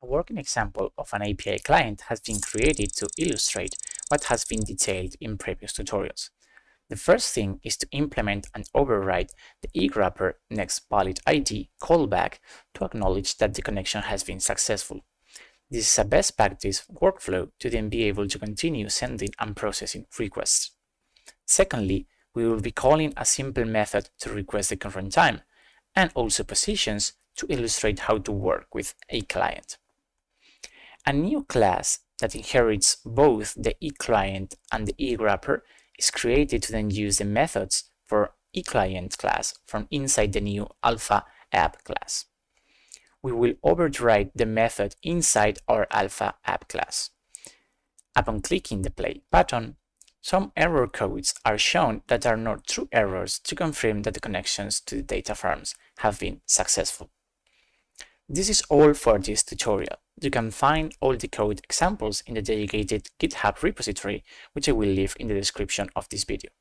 A working example of an API client has been created to illustrate what has been detailed in previous tutorials. The first thing is to implement and override the EWrapper.nextValidID callback to acknowledge that the connection has been successful. This is a best practice workflow to then be able to continue sending and processing requests. Secondly, we will be calling a simple method to request the current time, and also positions to illustrate how to work with a client. A new class that inherits both the EClient and the EWrapper is created to then use the methods for EClient class from inside the new AlphaApp class. We will override the method inside our AlphaApp class. Upon clicking the play button, some error codes are shown that are not true errors to confirm that the connections to the data farms have been successful. This is all for this tutorial. You can find all the code examples in the dedicated GitHub repository, which I will leave in the description of this video.